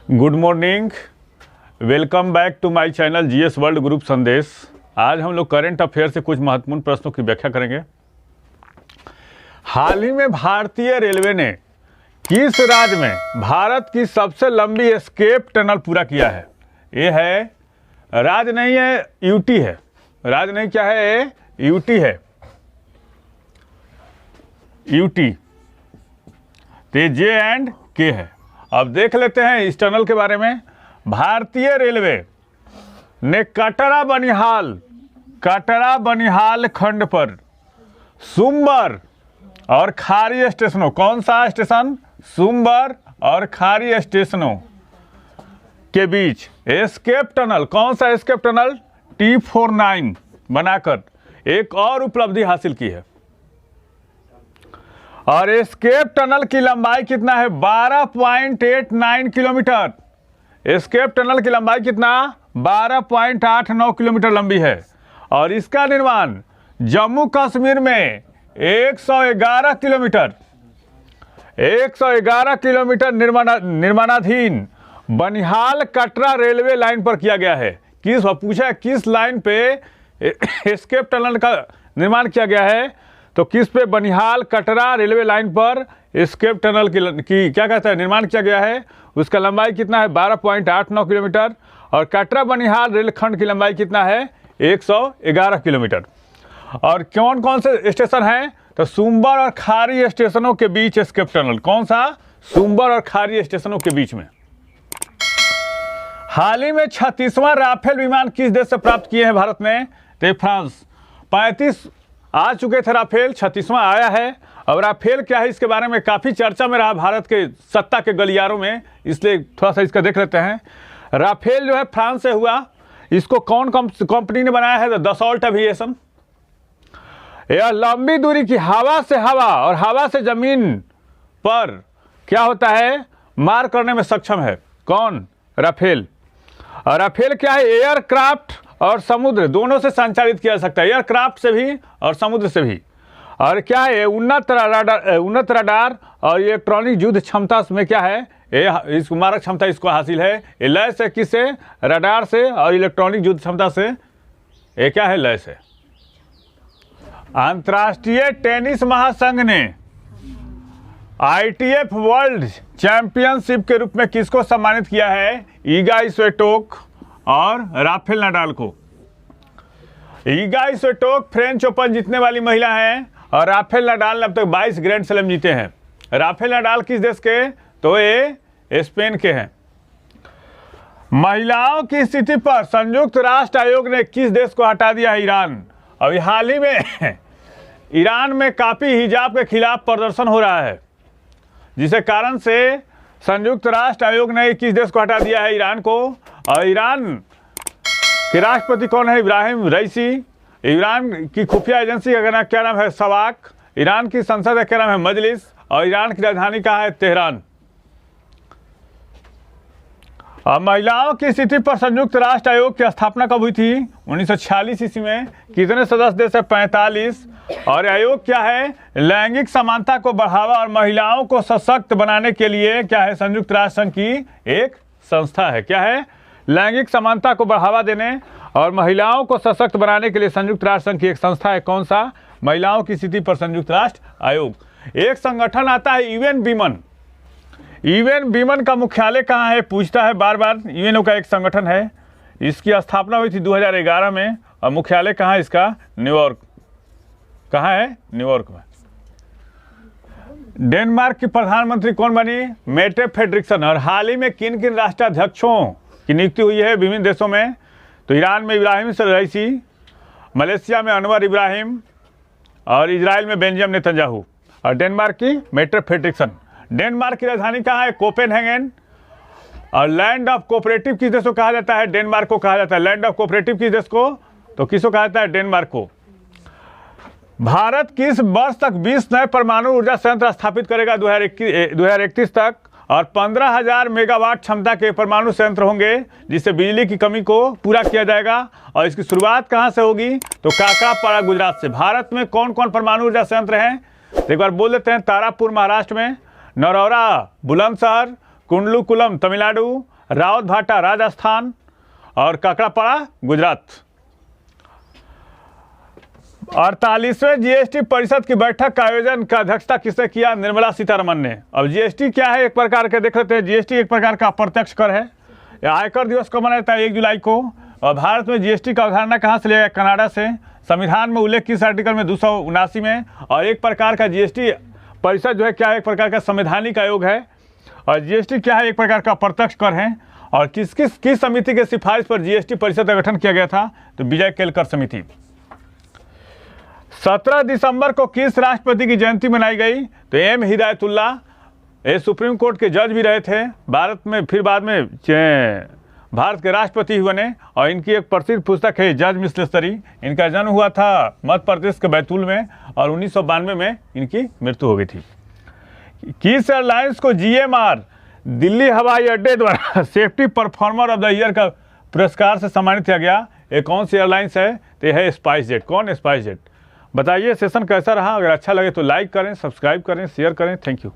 Good morning, welcome back to my channel GS world group Sandesh. आज हम लोग current affair से कुछ महत्वपूर्ण प्रश्नों की व्याख्या करेंगे। हाल ही में भारतीय रेलवे ने किस राज्य में भारत की सबसे लंबी एस्केप टनल पूरा किया है? ये है, राज्य नहीं है, यूटी है। राज्य नहीं, क्या है? यूटी है। यूटी तो जे एंड के है। अब देख लेते हैं इस टनल के बारे में। भारतीय रेलवे ने कटरा बनिहाल खंड पर सुंबर और खारी स्टेशनों, कौन सा स्टेशन? सुंबर और खारी स्टेशनों के बीच एस्केप टनल, कौन सा एस्केप टनल? T49 बनाकर एक और उपलब्धि हासिल की है। और एस्केप टनल की लंबाई कितना है? 12.89 किलोमीटर। एस्केप टनल की लंबाई कितना? 12.89 किलोमीटर लंबी है। और इसका निर्माण जम्मू कश्मीर में 111 किलोमीटर निर्माणाधीन बनिहाल कटरा रेलवे लाइन पर किया गया है। पूछा है किस लाइन पे एस्केप टनल का निर्माण किया गया है? तो किस पे? बनिहाल कटरा रेलवे लाइन पर एस्केप टनल की क्या कहता है, निर्माण किया गया है। उसका लंबाई कितना है? 12.89 किलोमीटर। और कटरा बनिहाल रेलखंड की लंबाई कितना है? 111 किलोमीटर। और कौन कौन से स्टेशन हैं? तो सुंबर और खारी स्टेशनों के बीच एस्केप टनल। कौन सा? सुंबर और खारी स्टेशनों के बीच में। हाल ही में 36वां राफेल विमान किस देश से प्राप्त किए हैं भारत ने? तो फ्रांस। 35 आ चुके थे राफेल, 36वां आया है। अब राफेल क्या है, इसके बारे में काफ़ी चर्चा में रहा भारत के सत्ता के गलियारों में, इसलिए थोड़ा सा इसका देख लेते हैं। राफेल जो है फ्रांस से हुआ। इसको कौन कंपनी ने बनाया है? तो दसॉल्ट एविएशन। यह लंबी दूरी की हवा से हवा और हवा से जमीन पर क्या होता है, मार करने में सक्षम है। कौन? राफेल। और राफेल क्या है? एयरक्राफ्ट और समुद्र दोनों से संचालित किया जा सकता है, एयरक्राफ्ट से भी और समुद्र से भी। और क्या है? उन्नत रडार और इलेक्ट्रॉनिक युद्ध क्षमता में क्या है, इस मारक क्षमता इसको हासिल है। ये लय से, किससे? रडार से और इलेक्ट्रॉनिक युद्ध क्षमता से। ये क्या है? लय से। अंतर्राष्ट्रीय टेनिस महासंघ ने ITF वर्ल्ड चैंपियनशिप के रूप में किसको सम्मानित किया है? ईगा स्विएटेक और राफेल नडाल को। ईगा स्विएटेक फ्रेंच ओपन जीतने वाली महिला हैं और राफेल नडाल ने अब तक 22 ग्रैंड स्लैम जीते हैं। राफेल नडाल किस देश के? तो ये स्पेन के हैं। महिलाओं की स्थिति पर संयुक्त राष्ट्र आयोग ने किस देश को हटा दिया है? ईरान। अभी हाल ही में ईरान में काफ़ी हिजाब के खिलाफ प्रदर्शन हो रहा है, जिसे कारण से संयुक्त राष्ट्र आयोग ने किस देश को हटा दिया है? ईरान को। और ईरान के राष्ट्रपति कौन है? इब्राहिम रईसी। ईरान की खुफिया एजेंसी का क्या नाम है? सवाक। ईरान की संसद का क्या नाम है? मजलिस। और ईरान की राजधानी कहाँ है? तेहरान। अब महिलाओं की स्थिति पर संयुक्त राष्ट्र आयोग की स्थापना कब हुई थी? 1946 ईस्वी में। कितने सदस्य देश है? 45। और आयोग क्या है? लैंगिक समानता को बढ़ावा और महिलाओं को सशक्त बनाने के लिए क्या है? संयुक्त राष्ट्र संघ की एक संस्था है। क्या है? लैंगिक समानता को बढ़ावा देने और महिलाओं को सशक्त बनाने के लिए संयुक्त राष्ट्र संघ की एक संस्था है। कौन सा? महिलाओं की स्थिति पर संयुक्त राष्ट्र आयोग। एक संगठन आता है यूएन वीमन। यूएन वीमन का मुख्यालय कहाँ है? पूछता है बार बार। यूएनओ का एक संगठन है, इसकी स्थापना हुई थी 2011 में। और मुख्यालय कहाँ है इसका? न्यूयॉर्क। कहाँ है? न्यूयॉर्क में। डेनमार्क की प्रधानमंत्री कौन बनी? Mette Frederiksen. और हाल ही में किन किन राष्ट्राध्यक्षों की नियुक्ति हुई है विभिन्न देशों में? तो ईरान में इब्राहिम रईसी, मलेशिया में अनवर इब्राहिम और इजराइल में बेंजामिन नेतन्याहू। और डेनमार्क की मेटे फ्रेडरिक्सन। डेनमार्क की राजधानी कहाँ है? कोपेनहेगन। और लैंड ऑफ कोऑपरेटिव किस देश को कहा जाता है? डेनमार्क को कहा जाता है। लैंड ऑफ कोऑपरेटिव किस देश को? तो किसको कहा जाता है? डेनमार्क को। भारत किस वर्ष तक 20 नए परमाणु ऊर्जा संयंत्र स्थापित करेगा? 2031 तक। और 15,000 मेगावाट क्षमता के परमाणु संयंत्र होंगे, जिससे बिजली की कमी को पूरा किया जाएगा। और इसकी शुरुआत कहाँ से होगी? तो काकापाड़ा, गुजरात से। भारत में कौन कौन परमाणु ऊर्जा संयंत्र हैं? एक बार बोल देते हैं। तारापुर महाराष्ट्र में, नरौरा बुलंदशहर, कुंडलुकुलम तमिलनाडु, रावतभाटा राजस्थान और काकड़ापाड़ा गुजरात। 48वें जीएसटी परिषद की बैठक का आयोजन का अध्यक्षता किसने किया? निर्मला सीतारमण ने। अब जीएसटी क्या है एक प्रकार के देख लेते हैं। जीएसटी एक प्रकार का अप्रत्यक्ष कर है। आयकर दिवस को मनाया जाता है 1 जुलाई को। और भारत में जीएसटी का अवधारणा कहाँ से लिया गया? कनाडा से। संविधान में उल्लेख किस आर्टिकल में? 279 में। और एक प्रकार का जीएसटी परिषद जो है क्या है? एक प्रकार का संवैधानिक आयोग है। और जीएसटी क्या है? एक प्रकार का अप्रत्यक्ष कर है। और किस समिति के सिफारिश पर जीएसटी परिषद का गठन किया गया था? तो विजय केलकर समिति। 17 दिसंबर को किस राष्ट्रपति की जयंती मनाई गई? तो एम हिदायतुल्ला। ये सुप्रीम कोर्ट के जज भी रहे थे भारत में, फिर बाद में भारत के राष्ट्रपति बने। और इनकी एक प्रसिद्ध पुस्तक है जज मिस्लेसरी। इनका जन्म हुआ था मध्य प्रदेश के बैतूल में और 1992 में इनकी मृत्यु हो गई थी। किस एयरलाइंस को GMR दिल्ली हवाई अड्डे द्वारा safety performer of the year का पुरस्कार से सम्मानित किया गया? ये कौन सी एयरलाइंस है? तो यह है स्पाइस जेट। कौन है स्पाइस जेट? बताइए सेशन कैसा रहा। अगर अच्छा लगे तो लाइक करें, सब्सक्राइब करें, शेयर करें। Thank you.